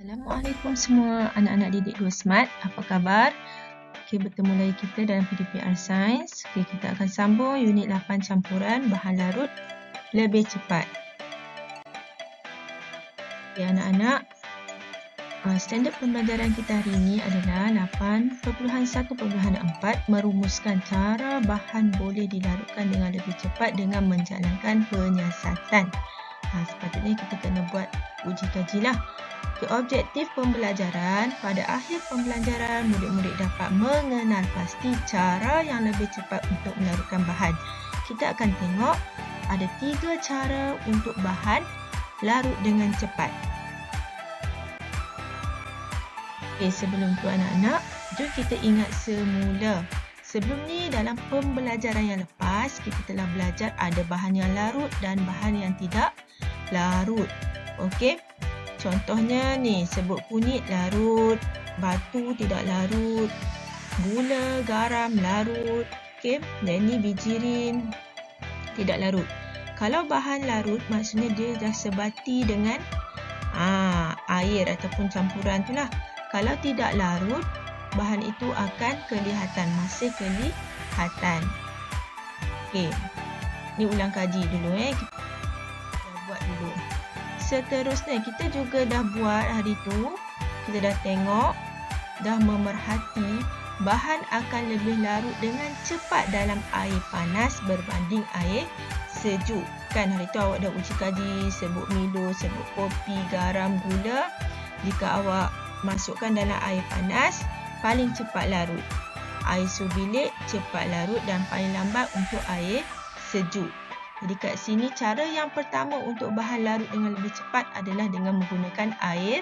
Assalamualaikum semua anak-anak didik 2 Smart. Apa khabar? Okey, bertemu lagi kita dalam PDPR Sains. Okey, kita akan sambung unit 8 campuran bahan larut lebih cepat. Okey, anak-anak, standard pembelajaran kita hari ini adalah 8.1.4 merumuskan cara bahan boleh dilarutkan dengan lebih cepat dengan menjalankan penyiasatan. Sepatutnya kita kena buat uji kajilah. Objektif pembelajaran, pada akhir pembelajaran murid-murid dapat mengenal pasti cara yang lebih cepat untuk melarutkan bahan. Kita akan tengok ada 3 cara untuk bahan larut dengan cepat. Okey, sebelum tu anak-anak, jom kita ingat semula. Sebelum ni dalam pembelajaran yang lepas, kita telah belajar ada bahan yang larut dan bahan yang tidak larut. Okey. Contohnya ni, sebut kunyit larut, batu tidak larut, gula, garam larut, okey. Dan ni bijirin tidak larut. Kalau bahan larut, maksudnya dia dah sebati dengan air ataupun campuran tu lah. Kalau tidak larut, bahan itu akan kelihatan, masih kelihatan. Okey. Ni ulang kaji dulu kita buat dulu. Seterusnya, kita juga dah buat hari tu, kita dah tengok, dah memerhati bahan akan lebih larut dengan cepat dalam air panas berbanding air sejuk. Kan hari tu awak dah uji kaji, sebut Milo, sebut kopi, garam, gula. Jika awak masukkan dalam air panas, paling cepat larut. Air suhu bilik cepat larut dan paling lambat untuk air sejuk. Jadi kat sini cara yang pertama untuk bahan larut dengan lebih cepat adalah dengan menggunakan air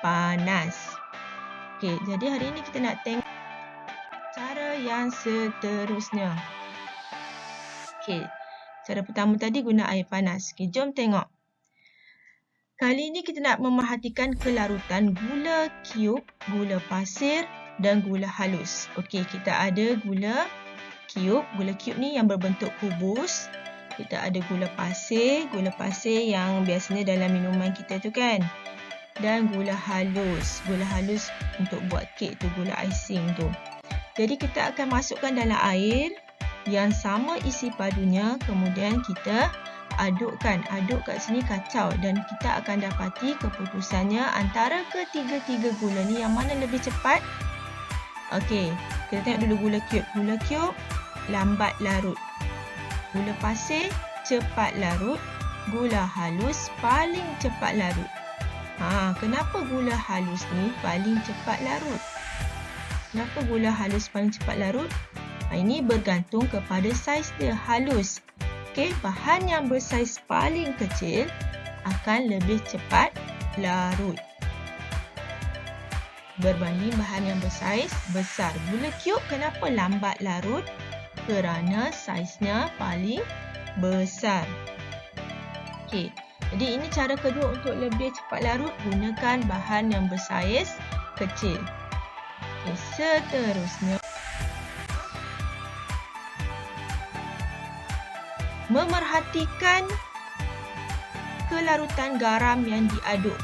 panas. Okey, jadi hari ini kita nak tengok cara yang seterusnya. Okey, cara pertama tadi guna air panas. Okey, jom tengok. Kali ini kita nak memerhatikan kelarutan gula cube, gula pasir dan gula halus. Okey, kita ada gula cube. Gula cube ni yang berbentuk kubus. Kita ada gula pasir yang biasanya dalam minuman kita tu kan. Dan gula halus untuk buat kek tu, gula icing tu. Jadi kita akan masukkan dalam air yang sama isi padunya, kemudian kita adukkan. Aduk kat sini kacau dan kita akan dapati keputusannya antara ketiga-tiga gula ni yang mana lebih cepat. Okey, kita tengok dulu gula cube. Gula cube lambat larut. Gula pasir cepat larut, gula halus paling cepat larut. Kenapa gula halus ni paling cepat larut? Kenapa gula halus paling cepat larut? Ini bergantung kepada saiz dia. Halus. Okey, bahan yang bersaiz paling kecil akan lebih cepat larut berbanding bahan yang bersaiz besar. Gula cube kenapa lambat larut? Kerana saiznya paling besar. Okey, jadi ini cara kedua untuk lebih cepat larut, gunakan bahan yang bersaiz kecil. Okey, seterusnya memerhatikan kelarutan garam yang diaduk.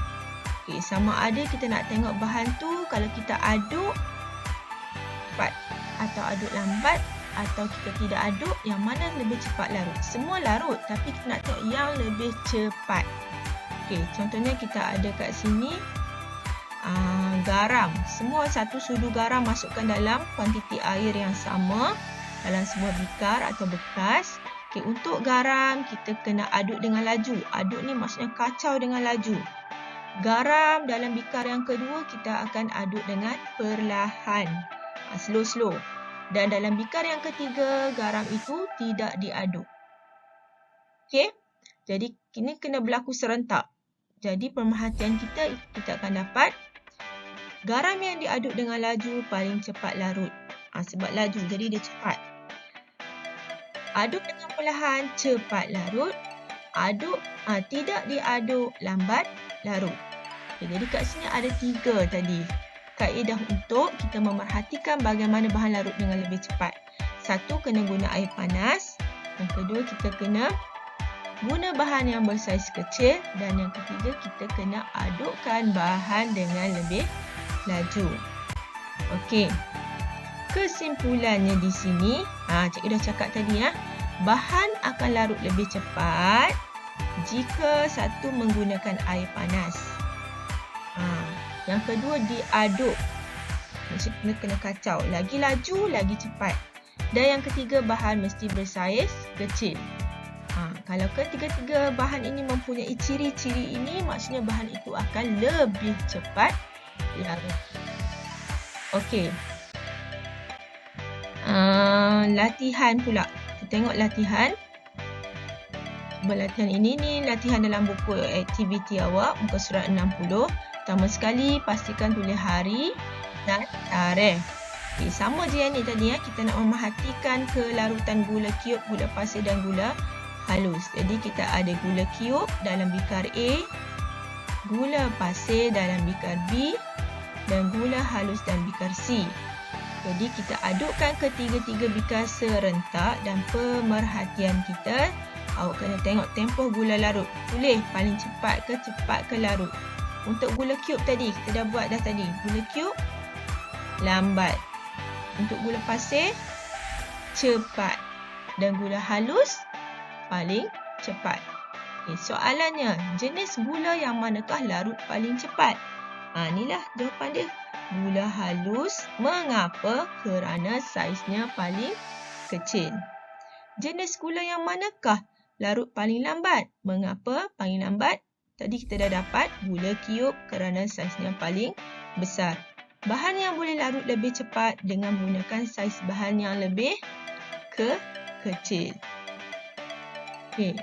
Okey, sama ada kita nak tengok bahan tu kalau kita aduk cepat atau aduk lambat, atau kita tidak aduk, yang mana lebih cepat larut? Semua larut, tapi kita nak tengok yang lebih cepat. Okey, contohnya kita ada kat sini garam. Semua satu sudu garam masukkan dalam kuantiti air yang sama dalam sebuah bikar atau bekas. Okey, untuk garam kita kena aduk dengan laju. Aduk ni maksudnya kacau dengan laju. Garam dalam bikar yang kedua kita akan aduk dengan perlahan. Slow-slow. Dan dalam bikar yang ketiga, garam itu tidak diaduk. Okey? Jadi, ini kena berlaku serentak. Jadi, pemerhatian kita akan dapat garam yang diaduk dengan laju paling cepat larut. Sebab laju, jadi dia cepat. Aduk dengan perlahan, cepat larut. Aduk, tidak diaduk, lambat larut. Okay, jadi, kat sini ada 3 tadi. Kaedah untuk kita memerhatikan bagaimana bahan larut dengan lebih cepat. 1, kena guna air panas. Yang kedua, kita kena guna bahan yang bersaiz kecil. Dan yang ketiga, kita kena adukkan bahan dengan lebih laju. Okey. Kesimpulannya di sini, cikgu dah cakap tadi bahan akan larut lebih cepat jika satu menggunakan air panas. Yang kedua, diaduk. Mesti kena kacau. Lagi laju, lagi cepat. Dan yang ketiga, bahan mesti bersaiz kecil. Kalau ketiga-tiga bahan ini mempunyai ciri-ciri ini, maksudnya bahan itu akan lebih cepat larut. Okey. Latihan pula. Kita tengok latihan. Latihan ini ni latihan dalam buku aktiviti awak, muka surat 60. Pertama sekali, pastikan tulis hari dan tarikh. Okay, sama je yang ni tadi kita nak memerhatikan kelarutan gula cube, gula pasir dan gula halus. Jadi kita ada gula cube dalam bikar A, gula pasir dalam bikar B dan gula halus dalam bikar C. Jadi kita adukkan ketiga-tiga bikar serentak dan pemerhatian kita, awak kena tengok tempoh gula larut. Tulis paling cepat ke larut. Untuk gula cube tadi, kita dah buat dah tadi. Gula cube lambat. Untuk gula pasir cepat. Dan gula halus paling cepat. Okay, soalannya, jenis gula yang manakah larut paling cepat? Inilah jawapan dia. Gula halus. Mengapa? Kerana saiznya paling kecil. Jenis gula yang manakah larut paling lambat? Mengapa paling lambat? Tadi kita dah dapat gula cube kerana saiznya paling besar. Bahan yang boleh larut lebih cepat dengan menggunakan saiz bahan yang lebih kecil. Okey.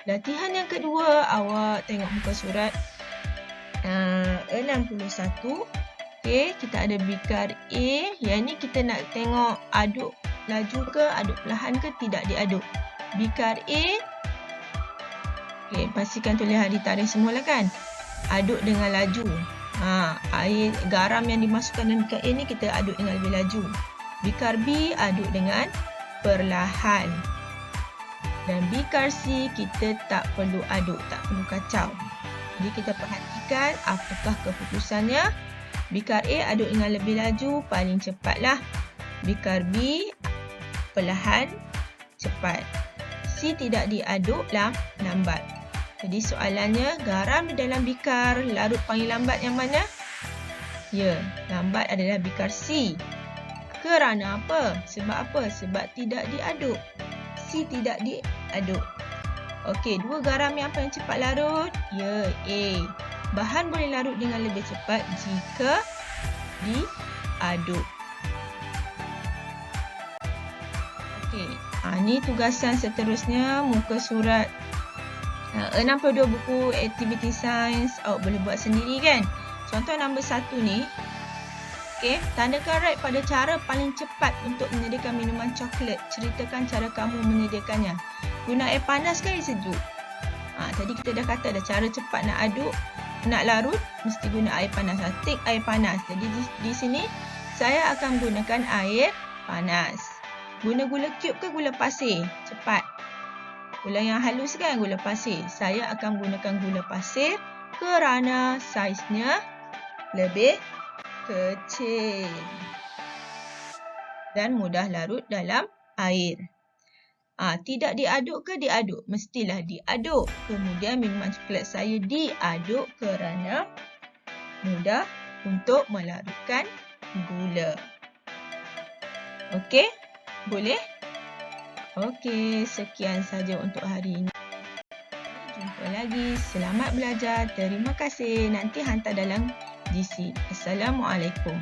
Latihan yang kedua, awak tengok muka surat 61. Okey, kita ada bikar A. Yang ni kita nak tengok aduk laju ke, aduk perlahan ke, tidak diaduk. Bikar A. Okey, pastikan tulis hari tarikh semualah kan. Aduk dengan laju. Air garam yang dimasukkan dalam bikar A ni kita aduk dengan lebih laju. Bikar B aduk dengan perlahan. Dan bikar C kita tak perlu aduk, tak perlu kacau. Jadi kita perhatikan apakah keputusannya. Bikar A aduk dengan lebih laju, paling cepatlah. Bikar B perlahan, cepat. C tidak diaduk, lambat. Jadi soalannya, garam di dalam bikar larut paling lambat yang mana? Ya, lambat adalah bikar C. Kerana apa? Sebab apa? Sebab tidak diaduk. C tidak diaduk. Okey, dua garam yang paling cepat larut? Ya, A. Bahan boleh larut dengan lebih cepat jika diaduk. Okey, ini tugasan seterusnya muka surat 62 buku aktiviti sains. Awak boleh buat sendiri kan? Contoh nombor 1 ni. Okey, tandakan right pada cara paling cepat untuk menyediakan minuman coklat. Ceritakan cara kamu menyediakannya. Guna air panas ke air sejuk? Tadi kita dah kata dah cara cepat nak aduk, nak larut, mesti guna air panas. Tik air panas. Jadi di sini saya akan gunakan air panas. Guna gula cube ke gula pasir? Cepat. Gula yang halus kan gula pasir. Saya akan gunakan gula pasir kerana saiznya lebih kecil dan mudah larut dalam air. Tidak diaduk ke diaduk? Mestilah diaduk. Kemudian minuman coklat saya diaduk kerana mudah untuk melarutkan gula. Okey? Boleh? Okey, sekian saja untuk hari ini. Jumpa lagi. Selamat belajar. Terima kasih. Nanti hantar dalam GC. Assalamualaikum.